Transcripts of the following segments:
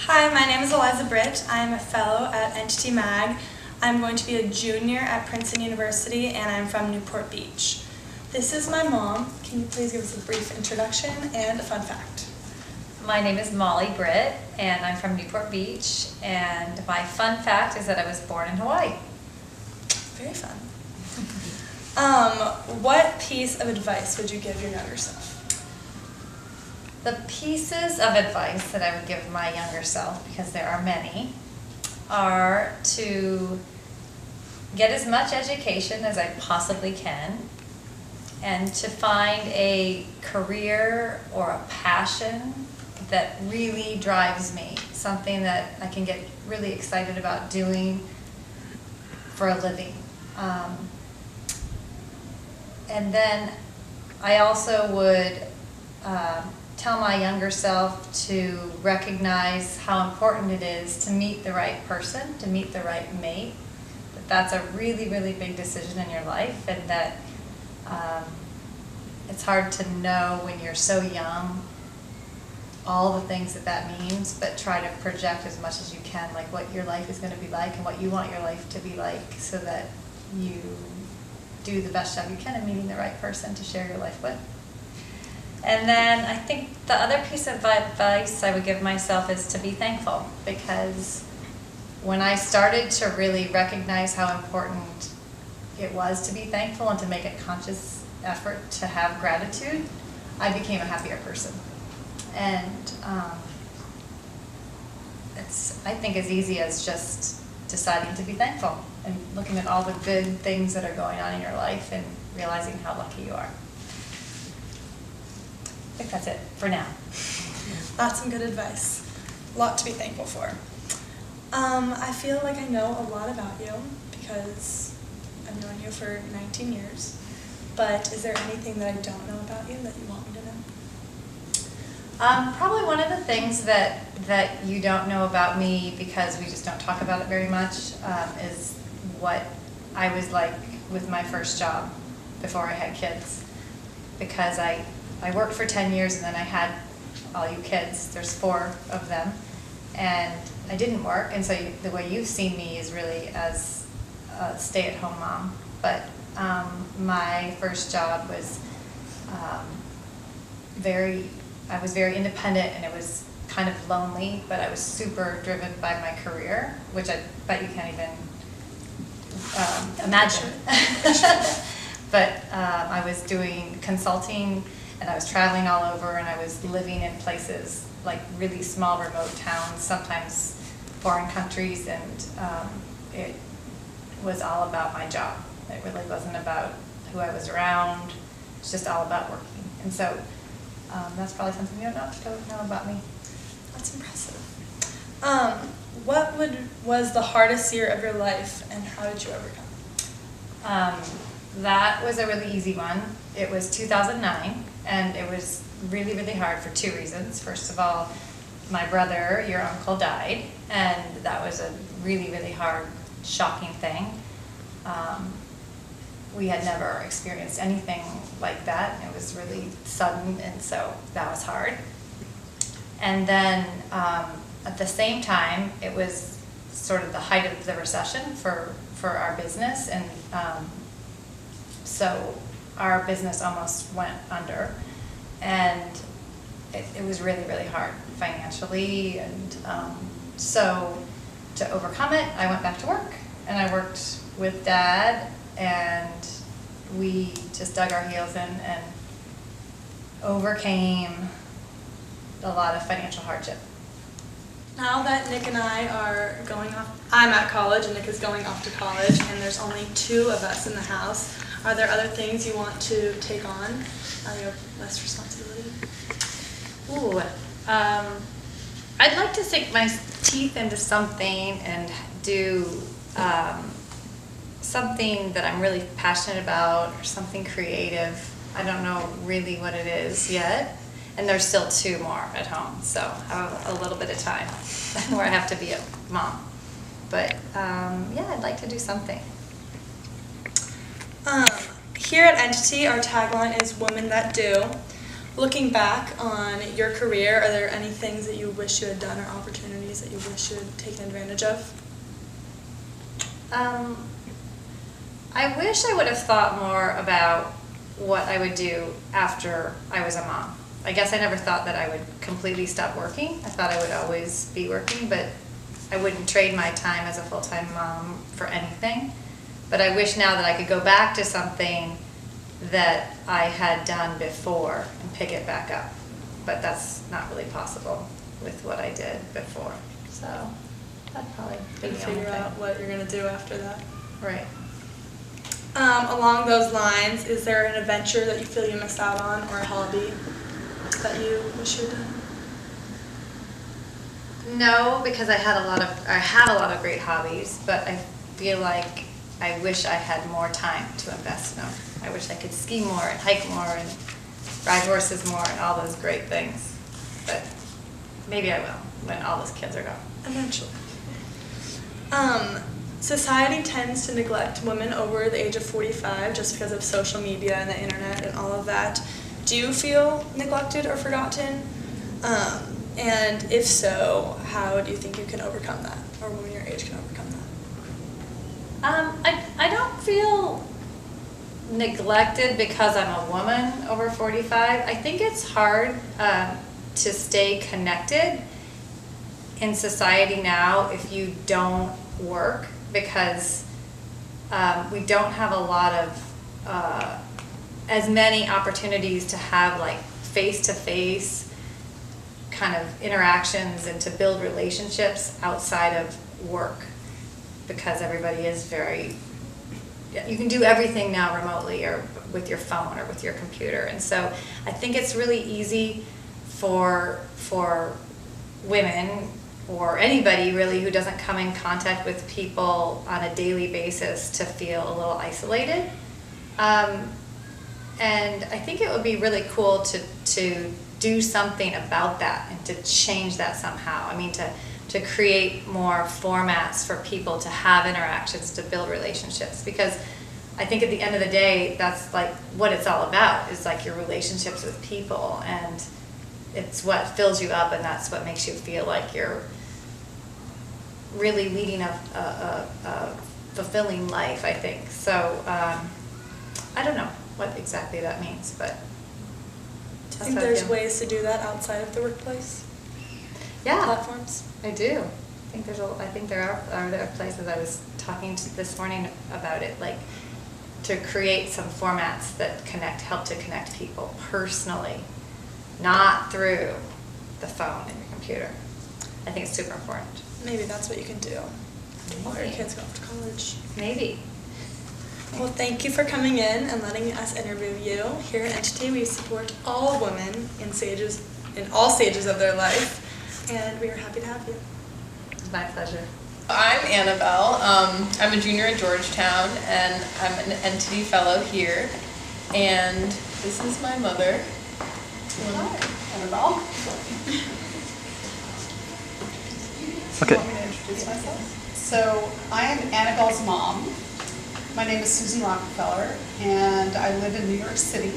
Hi, my name is Eliza Britt. I am a fellow at Entity Mag. I'm going to be a junior at Princeton University, and I'm from Newport Beach. This is my mom. Can you please give us a brief introduction and a fun fact? My name is Molly Britt, and I'm from Newport Beach, and my fun fact is that I was born in Hawaii. Very fun. What piece of advice would you give your younger self? The pieces of advice that I would give my younger self, because there are many, are to get as much education as I possibly can, and to find a career or a passion that really drives me, something that I can get really excited about doing for a living. And then I also would tell my younger self to recognize how important it is to meet the right person, to meet the right mate. That's a really, really big decision in your life, and that it's hard to know when you're so young all the things that that means, but try to project as much as you can, like what your life is going to be like and what you want your life to be like, so that you do the best job you can in meeting the right person to share your life with. And then I think the other piece of advice I would give myself is to be thankful, because when I started to really recognize how important it was to be thankful and to make a conscious effort to have gratitude, I became a happier person. And it's, I think, as easy as just deciding to be thankful and looking at all the good things that are going on in your life and realizing how lucky you are. I think that's it for now. That's some good advice. A lot to be thankful for. I feel like I know a lot about you because I've known you for 19 years. But is there anything that I don't know about you that you want me to know? Probably one of the things that you don't know about me, because we just don't talk about it very much, is what I was like with my first job before I had kids. Because I worked for 10 years and then I had all you kids. There's 4 of them. And I didn't work, and so the way you've seen me is really as a stay-at-home mom. But my first job was I was very independent, and it was kind of lonely, but I was super driven by my career, which I bet you can't even imagine. But I was doing consulting, and I was traveling all over, and I was living in places like really small remote towns, sometimes foreign countries, and it was all about my job. It really wasn't about who I was around. It's just all about working. And so that's probably something you don't know about me. That's impressive. What was the hardest year of your life, and how did you overcome? That was a really easy one. It was 2009, and it was really, really hard for 2 reasons. First of all, my brother, your uncle, died, and that was a really, really hard, shocking thing. We had never experienced anything like that. It was really sudden, and so that was hard. And then at the same time, it was sort of the height of the recession for our business, and so our business almost went under, and it was really, really hard financially. And so to overcome it, I went back to work, and I worked with Dad, and we just dug our heels in and overcame a lot of financial hardship. Now that Nick and I are going off, I'm at college and Nick is going off to college, and there's only 2 of us in the house, are there other things you want to take on? You have less responsibility? Ooh, I'd like to sink my teeth into something and do something that I'm really passionate about, or something creative. I don't know really what it is yet. And there's still 2 more at home, so I have a little bit of time where I have to be a mom. But yeah, I'd like to do something. Here at Entity, our tagline is Women That Do. looking back on your career, are there any things that you wish you had done or opportunities that you wish you had taken advantage of? I wish I would have thought more about what I would do after I was a mom. I guess I never thought that I would completely stop working. I thought I would always be working, but I wouldn't trade my time as a full-time mom for anything. But I wish now that I could go back to something that I had done before and pick it back up. But that's not really possible with what I did before. So that'd probably be the only Figure out thing. what you're going to do after that. Right. Along those lines, is there an adventure that you feel you missed out on, or a hobby that you wish you had done? No, because I have a lot of great hobbies, but I feel like I wish I had more time to invest in them. I wish I could ski more and hike more and ride horses more and all those great things. But maybe I will when all those kids are gone. Eventually. Society tends to neglect women over the age of 45 just because of social media and the internet and all of that. Do you feel neglected or forgotten? And if so, how do you think you can overcome that, or women your age can overcome that? I don't feel neglected because I'm a woman over 45. I think it's hard to stay connected in society now if you don't work, because we don't have a lot of as many opportunities to have like face-to-face kind of interactions and to build relationships outside of work, because everybody is you can do everything now remotely or with your phone or with your computer. And so I think it's really easy for women or anybody really who doesn't come in contact with people on a daily basis to feel a little isolated. And I think it would be really cool to do something about that and to change that somehow. I mean, to create more formats for people to have interactions, to build relationships, because I think at the end of the day, that's like what it's all about, is like your relationships with people, and it's what fills you up, and that's what makes you feel like you're really leading a fulfilling life, I think. So I don't know what exactly that means, but Do you think there's ways to do that outside of the workplace? Yeah, Platforms? I do. I think there are places. I was talking to this morning about it, like to create some formats that help to connect people personally, not through the phone and your computer. I think it's super important. Maybe that's what you can do while your kids go off to college. Maybe. Well, thank you for coming in and letting us interview you. Here at Entity, we support all women in all stages of their life, and we are happy to have you. It's my pleasure. I'm Annabelle. I'm a junior at Georgetown, and I'm an Entity Fellow here. And this is my mother. Hi, Annabelle. Okay. You want me to introduce myself? So I am Annabelle's mom. My name is Susan Rockefeller, and I live in New York City.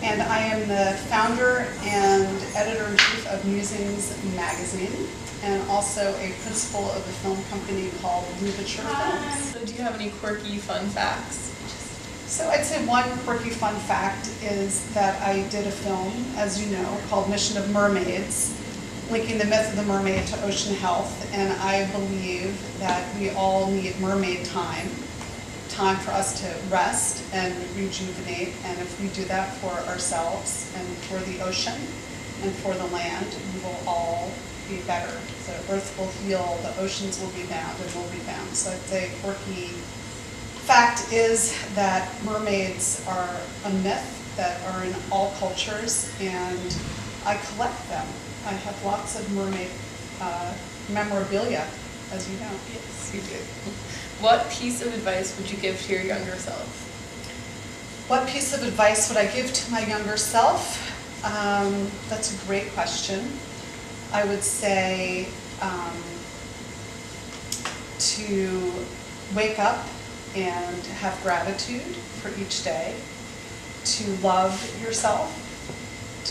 And I am the founder and editor-in-chief of Musings Magazine, and also a principal of a film company called Louverture Films. So do you have any quirky fun facts? So I'd say one quirky fun fact is that I did a film, as you know, called Mission of Mermaids, linking the myth of the mermaid to ocean health. And I believe that we all need mermaid time for us to rest and rejuvenate. And if we do that for ourselves and for the ocean and for the land, we will all be better. The earth will heal, the oceans will be bound, and we'll be bound. So I'd say quirky fact is that mermaids are a myth that are in all cultures, and I collect them. I have lots of mermaid memorabilia, as you know. Yes, you do. What piece of advice would you give to your younger self? What piece of advice would I give to my younger self? That's a great question. I would say to wake up and have gratitude for each day, to love yourself,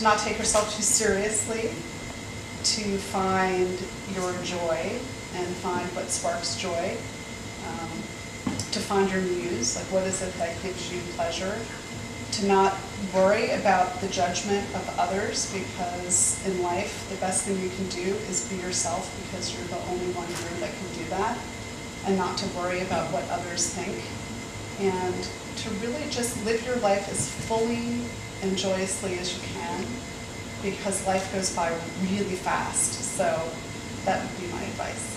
to not take yourself too seriously, to find your joy and find what sparks joy, to find your muse, like what is it that gives you pleasure, to not worry about the judgment of others, because in life the best thing you can do is be yourself, because you're the only one here that can do that, and not to worry about what others think, and to really just live your life as fully and joyously as you can, because life goes by really fast. So that would be my advice.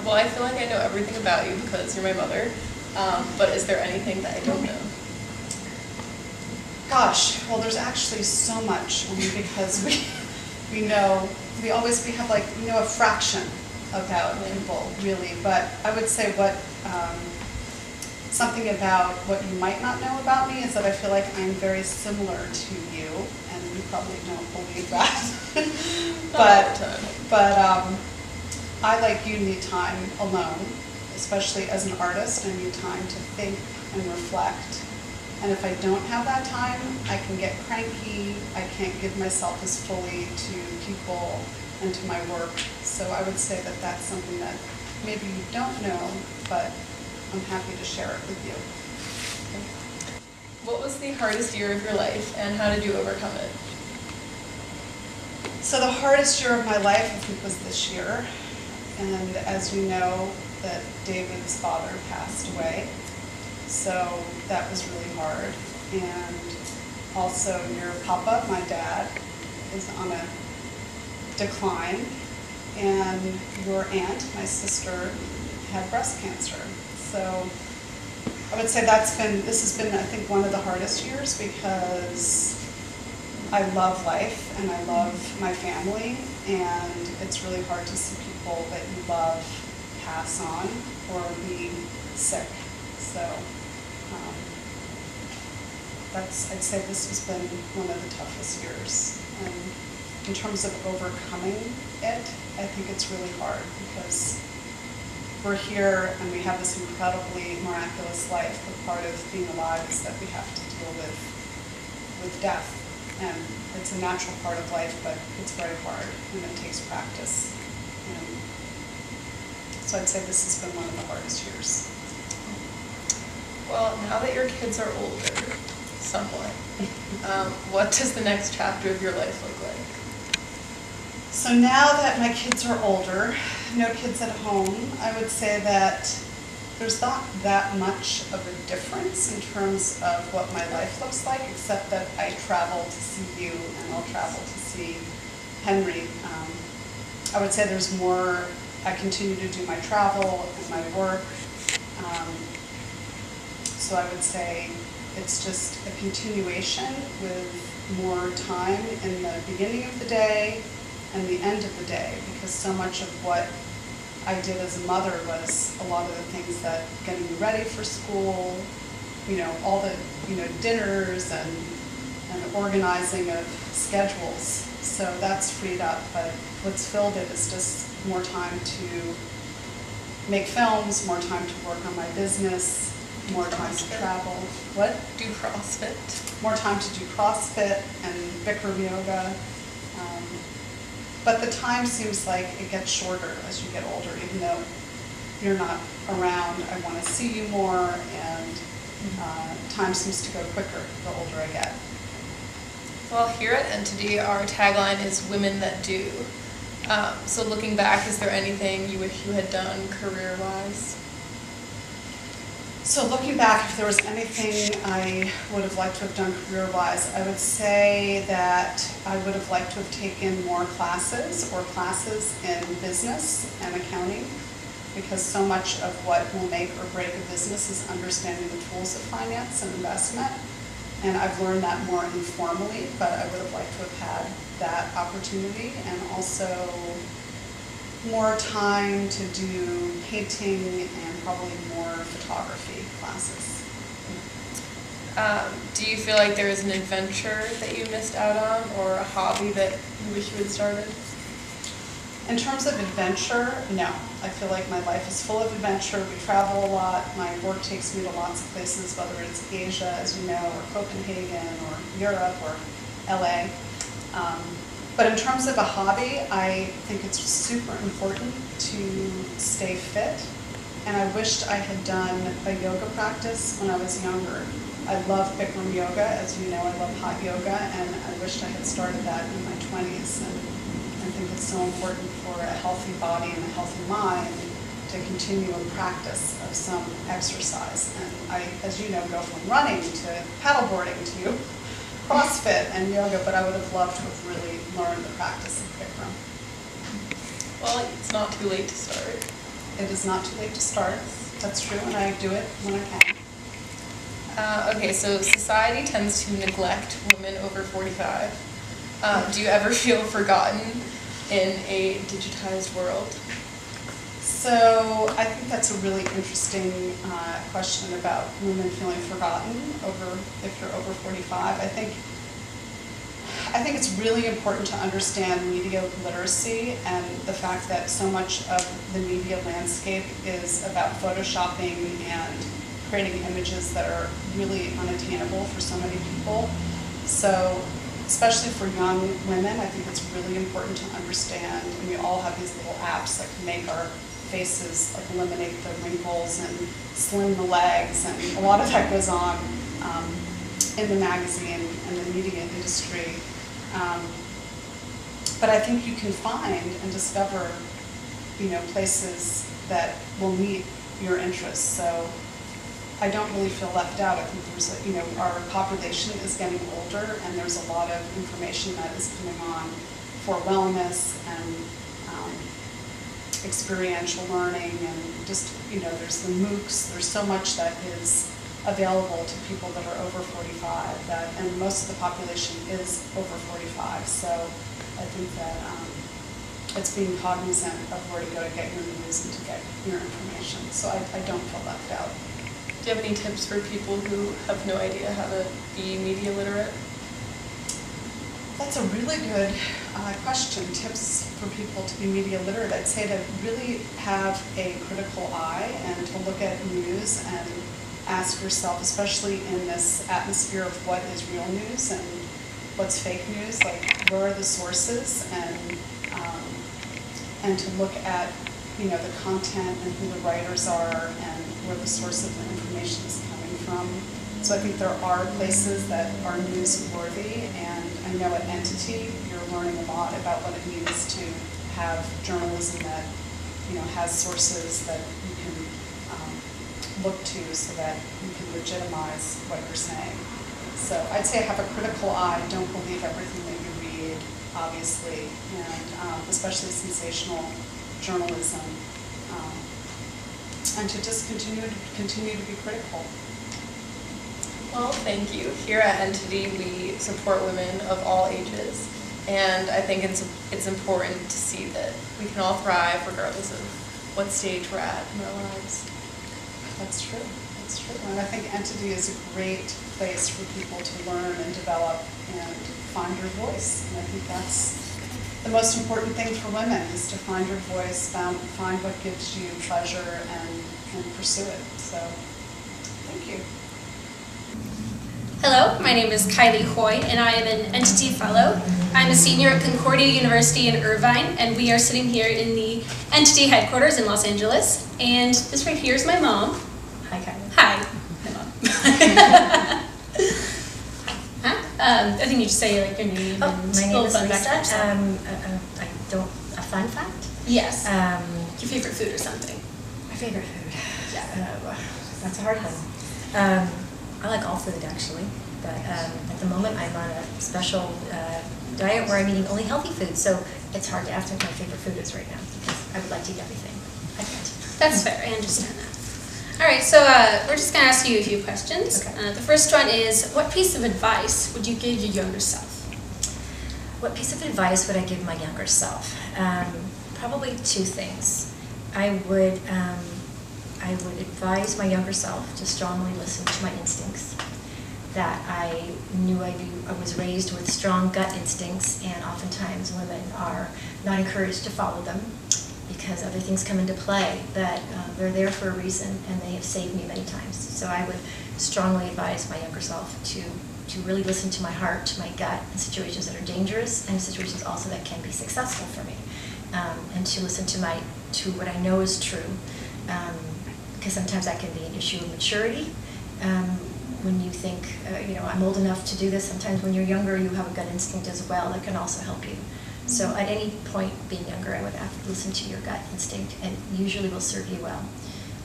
Well, I feel like I know everything about you because you're my mother, but is there anything that I don't know? Gosh, well, there's actually so much, because we know, we have like, we know a fraction about people, really, but I would say something about what you might not know about me is that I feel like I'm very similar to you, and you probably don't believe that. but I, like you, need time alone, especially as an artist. I need time to think and reflect. And if I don't have that time, I can get cranky. I can't give myself as fully to people and to my work. So I would say that that's something that maybe you don't know, but I'm happy to share it with you. What was the hardest year of your life, and how did you overcome it? So the hardest year of my life, I think, was this year. And as you know, that David's father passed away. So that was really hard. And also your papa, my dad, is on a decline. And your aunt, my sister, had breast cancer. So I would say this has been, I think, one of the hardest years, because I love life and I love my family, and it's really hard to see people that you love pass on or be sick. So I'd say this has been one of the toughest years. And in terms of overcoming it, I think it's really hard, because we're here and we have this incredibly miraculous life, but part of being alive is that we have to deal with death. And it's a natural part of life, but it's very hard and it takes practice. And so I'd say this has been one of the hardest years. Well, now that your kids are older, somewhat, what does the next chapter of your life look like? So now that my kids are older, no kids at home, I would say that there's not that much of a difference in terms of what my life looks like, except that I travel to see you and I'll travel to see Henry. I would say there's more, I continue to do my travel and my work. So I would say it's just a continuation with more time in the beginning of the day and the end of the day, because so much of what I did as a mother was a lot of the things that getting you ready for school, all the, dinners and organizing of schedules. So that's freed up, but what's filled it is just more time to make films, more time to work on my business, more time to travel. What? Do CrossFit. More time to do CrossFit and Bikram yoga. But the time seems like it gets shorter as you get older, even though you're not around. I want to see you more, and time seems to go quicker the older I get. Well, here at Entity, our tagline is Women That Do. So looking back, is there anything you wish you had done career-wise? So looking back, if there was anything I would have liked to have done career-wise, I would say that I would have liked to have taken more classes in business and accounting, because so much of what will make or break a business is understanding the tools of finance and investment. And I've learned that more informally, but I would have liked to have had that opportunity, and also more time to do painting and probably more photography classes. Do you feel like there was an adventure that you missed out on, or a hobby that you wish you had started? In terms of adventure, no. I feel like my life is full of adventure. We travel a lot. My work takes me to lots of places, whether it's Asia, as you know, or Copenhagen, or Europe, or LA. But in terms of a hobby, I think it's super important to stay fit. And I wished I had done a yoga practice when I was younger. I love Bikram yoga, as you know, I love hot yoga, and I wished I had started that in my 20s. And I think it's so important for a healthy body and a healthy mind to continue a practice of some exercise. And I, as you know, go from running to paddleboarding to CrossFit and yoga, but I would have loved to have really learned the practice of Bikram. Well, it's not too late to start. It is not too late to start. That's true, and I do it when I can. Okay, so society tends to neglect women over 45. Do you ever feel forgotten in a digitized world? So I think that's a really interesting question about women feeling forgotten if you're over 45. I think it's really important to understand media literacy and the fact that so much of the media landscape is about photoshopping and creating images that are really unattainable for so many people. So especially for young women, I think it's really important to understand, and we all have these little apps that can make our faces, like eliminate the wrinkles and slim the legs, and a lot of that goes on in the magazine and the media industry. But I think you can find and discover, places that will meet your interests. So I don't really feel left out. I think there's our population is getting older, and there's a lot of information that is coming on for wellness and experiential learning, and just, there's the MOOCs, there's so much that is available to people that are over 45, and most of the population is over 45, so I think that it's being cognizant of where to go to get your news and to get your information, so I don't feel left out. Do you have any tips for people who have no idea how to be media literate? That's a really good question. Tips for people to be media literate. I'd say to really have a critical eye and to look at news and ask yourself, especially in this atmosphere of what is real news and what's fake news, like where are the sources, and to look at the content and who the writers are and where the source of the information is coming from. So I think there are places that are newsworthy, and I know at Entity you're learning a lot about what it means to have journalism that has sources that you can look to so that you can legitimize what you're saying. So I'd say have a critical eye. Don't believe everything that you read, obviously, and especially sensational journalism, and to just continue to be critical. Well, thank you. Here at Entity, we support women of all ages, and I think it's important to see that we can all thrive regardless of what stage we're at in our lives. That's true. That's true. And I think Entity is a great place for people to learn and develop and find your voice. And I think that's the most important thing for women, is to find your voice, find what gives you pleasure, and pursue it. So, thank you. Hello, my name is Kylie Hoy, and I am an Entity Fellow. I'm a senior at Concordia University in Irvine, and we are sitting here in the Entity headquarters in Los Angeles. And this right here is my mom. Hi, Kylie. Hi. Hi, Mom. I think you just say like your name. Oh, and my name little is fun fact Lisa. about yourself. A fun fact? Yes. Your favorite food or something. My favorite food. Yeah. That's a hard one. I like all food actually, but at the moment I'm on a special diet where I'm eating only healthy food, so it's hard to ask me what my favorite food is right now because I would like to eat everything. I can't. That's fair. I understand that. All right, so we're just going to ask you a few questions. Okay. The first one is, what piece of advice would you give your younger self? What piece of advice would I give my younger self? Probably two things. I would advise my younger self to strongly listen to my instincts. That I was raised with strong gut instincts, and oftentimes women are not encouraged to follow them because other things come into play, but they're there for a reason, and they have saved me many times. So I would strongly advise my younger self to to really listen to my heart, to my gut, in situations that are dangerous and situations also that can be successful for me, and to listen to what I know is true, because sometimes that can be an issue of maturity. When you think, I'm old enough to do this, sometimes when you're younger, you have a gut instinct as well that can also help you. So at any point being younger, I would have to listen to your gut instinct, and usually will serve you well.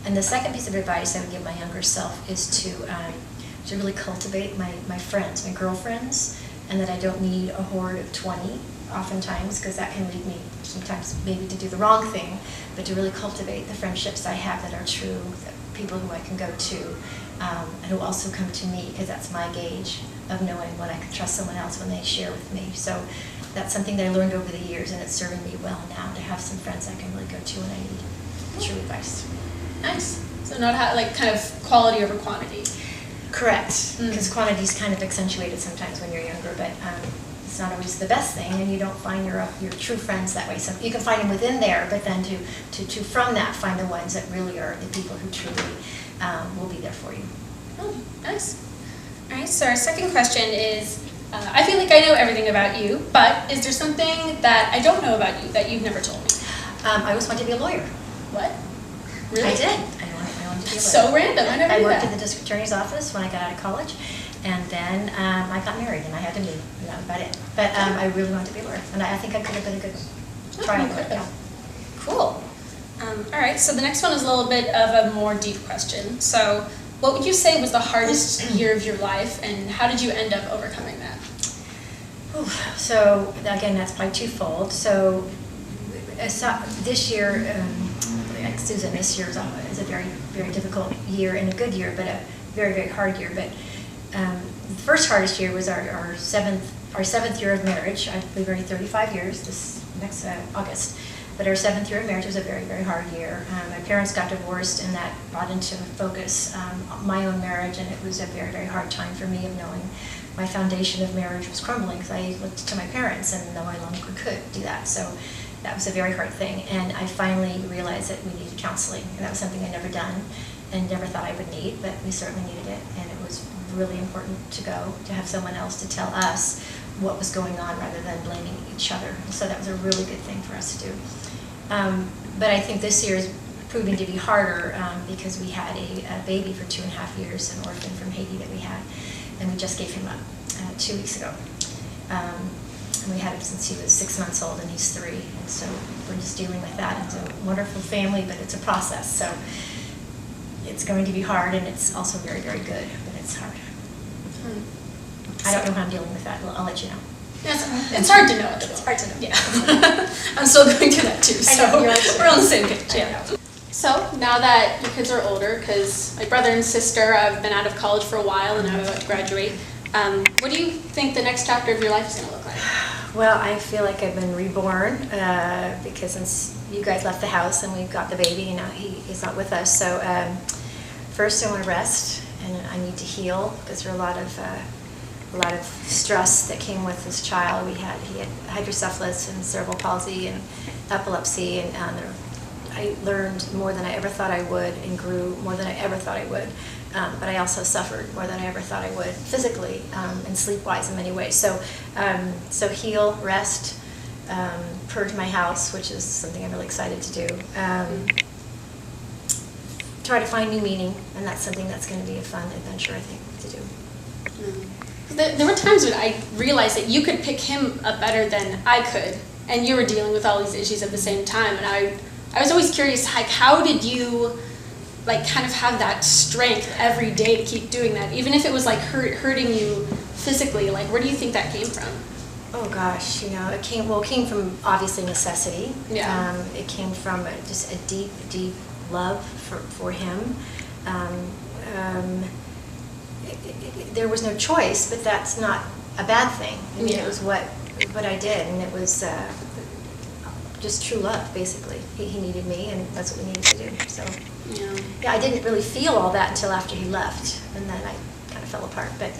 And the second piece of advice I would give my younger self is to really cultivate my friends, my girlfriends, and that I don't need a horde of 20 oftentimes, because that can lead me sometimes maybe to do the wrong thing, but to really cultivate the friendships I have that are true, that people who I can go to, and who also come to me, because that's my gauge of knowing when I can trust someone else when they share with me. So that's something that I learned over the years, and it's serving me well now to have some friends I can really go to when I need true advice. Nice. So not kind of quality over quantity. Correct, because quantity is kind of accentuated sometimes when you're younger, but it's not always the best thing, and you don't find your true friends that way. So you can find them within there, but then to from that find the ones that really are the people who truly will be there for you. Oh, nice. All right, so our second question is, I feel like I know everything about you, but is there something that I don't know about you that you've never told me? I always wanted to be a lawyer. What? Really? I did. I wanted to be a lawyer. So random. I never knew worked that. in the district attorney's office when I got out of college, and then I got married and I had to move. That was about it. But I really wanted to be a lawyer, and I think I could have been a good trial lawyer. Yeah. Cool. All right, so the next one is a little bit of a more deep question. So what would you say was the hardest year of your life, and how did you end up overcoming that? So again, that's probably twofold. So this year, Susan, this year is a very, very difficult year and a good year, but a very, very hard year. But the first hardest year was our seventh year of marriage. I've been married 35 years this next August. But our 7th year of marriage was a very, very hard year. My parents got divorced, and that brought into focus my own marriage, and it was a very, very hard time for me of knowing my foundation of marriage was crumbling, because I looked to my parents and no longer could do that. So that was a very hard thing, and I finally realized that we needed counseling, and that was something I'd never done and never thought I would need, but we certainly needed it, and it was really important to go, to have someone else to tell us what was going on rather than blaming each other. So that was a really good thing for us to do. But I think this year is proving to be harder because we had a baby for 2.5 years, an orphan from Haiti that we had, and we just gave him up 2 weeks ago. And we had him since he was 6 months old, and he's 3, and so we're just dealing with that. It's a wonderful family, but it's a process, so it's going to be hard, and it's also very, very good, but it's hard. I don't know how I'm dealing with that. I'll let you know. It's hard to know. It's hard to know. Yeah. I'm still going through that too, so we're on the same page. Yeah. So now that your kids are older, because my brother and sister have been out of college for a while and now I'm about to graduate, what do you think the next chapter of your life is going to look like? Well, I feel like I've been reborn because since you guys left the house and we've got the baby, he's not with us. So first I want to rest, and I need to heal, because there are a lot of stress that came with this child. He had hydrocephalus and cerebral palsy and epilepsy, and I learned more than I ever thought I would and grew more than I ever thought I would. But I also suffered more than I ever thought I would physically and sleep-wise in many ways. So heal, rest, purge my house, which is something I'm really excited to do. Try to find new meaning, and that's something that's going to be a fun adventure, I think, to do. There were times when I realized that you could pick him up better than I could, and you were dealing with all these issues at the same time, and I was always curious, how did you kind of have that strength every day to keep doing that, even if it was hurting you physically? Where do you think that came from? Oh gosh, it came from obviously necessity. Yeah. It came from just a deep, deep love for him. There was no choice, but that's not a bad thing. I mean, It was what I did, and it was just true love, basically. He needed me, and that's what we needed to do. So, yeah, I didn't really feel all that until after he left, and then I kind of fell apart. But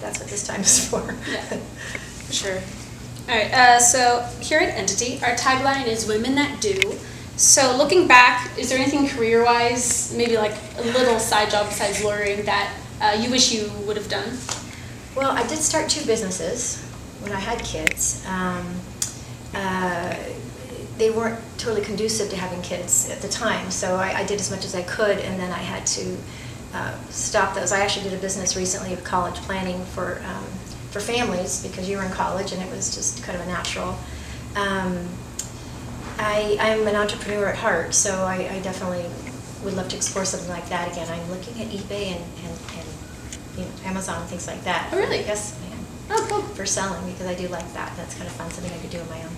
that's what this time is for. Yeah, for sure. All right. So here at Entity, our tagline is "Women That Do." So looking back, is there anything career-wise, maybe a little side job besides lawyering, that you wish you would have done? Well, I did start 2 businesses when I had kids. They weren't totally conducive to having kids at the time, so I did as much as I could, and then I had to stop those. I actually did a business recently of college planning for families, because you were in college and it was just kind of a natural. I'm an entrepreneur at heart, so I definitely would love to explore something like that again. I'm looking at eBay and Amazon and things like that. Oh, really? Yes, I am. Oh, cool. For selling, because I do like that. That's kind of fun, something I could do on my own.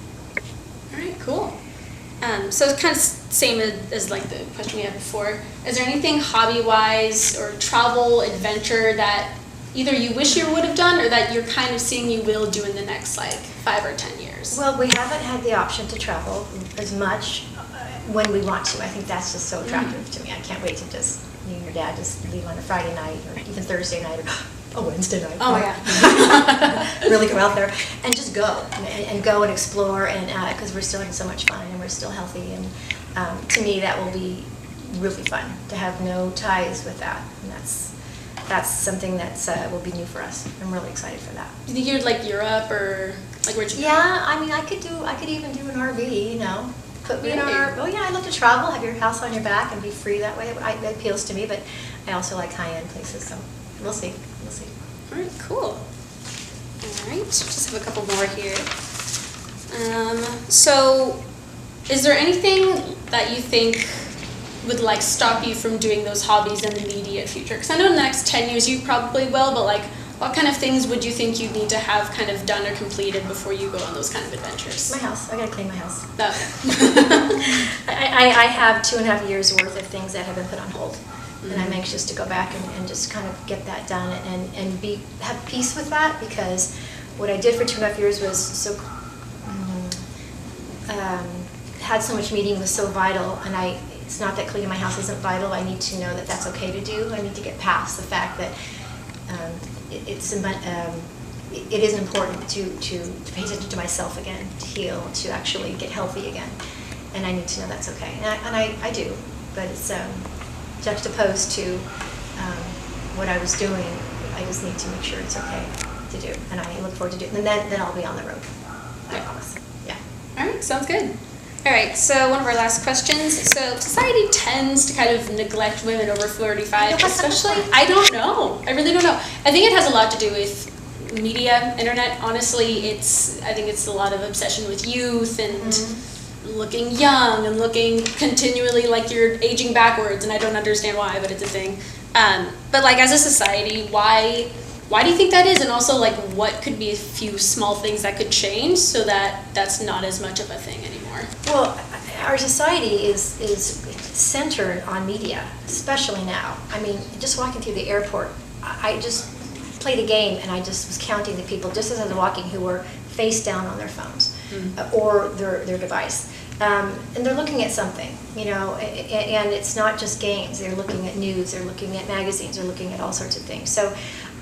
All right, cool. So it's kind of same as like the question we had before. Is there anything hobby-wise or travel, adventure that either you wish you would have done or that you're kind of seeing you will do in the next like 5 or 10 years? Well, we haven't had the option to travel as much when we want to. I think that's just so attractive to me. I can't wait to just, you and your dad just leave on a Friday night or even Thursday night or a Wednesday night. Oh, yeah. Really go out there and just go and go and explore, and because we're still having so much fun and we're still healthy, and to me that will be really fun to have no ties with that, and that's something that will be new for us. I'm really excited for that. Do you think you'd like Europe or like where'd you go? Yeah, I mean, I could even do an RV, you know. Put me in our, oh yeah, I love to travel, have your house on your back and be free that way. That appeals to me, but I also like high-end places, so we'll see. All right, cool. All right, just have a couple more here. So is there anything that you think would like stop you from doing those hobbies in the immediate future? Because I know in the next 10 years you probably will, but like what kind of things would you think you'd need to have kind of done or completed before you go on those kind of adventures? My house, I gotta clean my house. Okay. I have 2.5 years worth of things that have been put on hold. And I'm anxious to go back and just kind of get that done and have peace with that, because what I did for 2.5 years was so had so much meaning, was so vital, and it's not that cleaning my house isn't vital. I need to know that that's okay to do. I need to get past the fact that it is important to pay attention to myself again, to heal, to actually get healthy again, and I need to know that's okay, and I do, but it's juxtaposed to what I was doing. I just need to make sure it's okay to do, and I look forward to doing it, and then I'll be on the road. I promise. Yeah. All right, sounds good. All right, so one of our last questions. So society tends to kind of neglect women over 35, especially, I don't know. I really don't know. I think it has a lot to do with media, internet. Honestly, I think it's a lot of obsession with youth and looking young and looking continually like you're aging backwards, and I don't understand why, but it's a thing. But like as a society, why do you think that is? And also like what could be a few small things that could change so that that's not as much of a thing anymore? Well, our society is centered on media, especially now. I mean, just walking through the airport, I just played a game and I just was counting the people just as I was walking who were face down on their phones or their device. And they're looking at something, you know, and it's not just games. They're looking at news, they're looking at magazines, they're looking at all sorts of things. So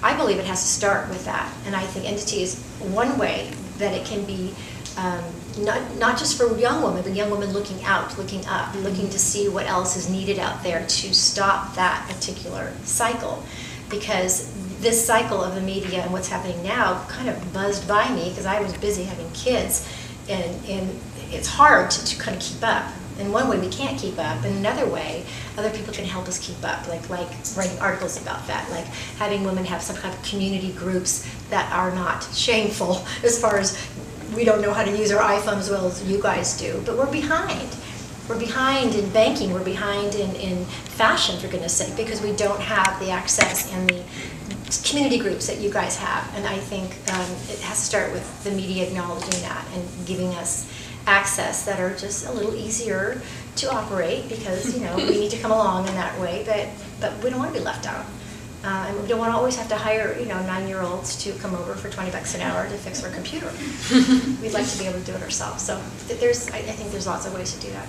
I believe it has to start with that. And I think Entity is one way that it can be not just for young women, but young women looking out, looking up, looking to see what else is needed out there to stop that particular cycle. Because this cycle of the media and what's happening now kind of buzzed by me because I was busy having kids, and it's hard to kind of keep up. In one way, we can't keep up. In another way, other people can help us keep up, like writing articles about that, like having women have some kind of community groups that are not shameful as far as we don't know how to use our iPhone as well as you guys do, but we're behind. We're behind in banking, we're behind in fashion, for goodness sake, because we don't have the access and the community groups that you guys have. And I think it has to start with the media acknowledging that and giving us access that are just a little easier to operate, because we need to come along in that way, but we don't want to be left out. And we don't want to always have to hire 9-year-olds to come over for $20 an hour to fix our computer. We'd like to be able to do it ourselves. So I think there's lots of ways to do that.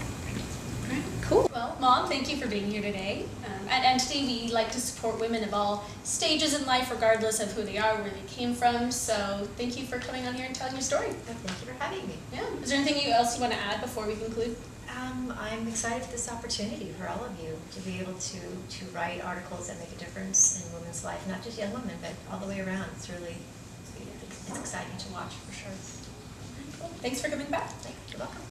Right. Cool. Well, Mom, thank you for being here today. At Entity, we like to support women of all stages in life, regardless of who they are, where they came from. So thank you for coming on here and telling your story. Thank you for having me. Yeah. Is there anything else you want to add before we conclude? I'm excited for this opportunity for all of you to be able to write articles that make a difference in women's life, not just young women, but all the way around. It's really, it's exciting to watch for sure. Thanks for coming back. You're welcome.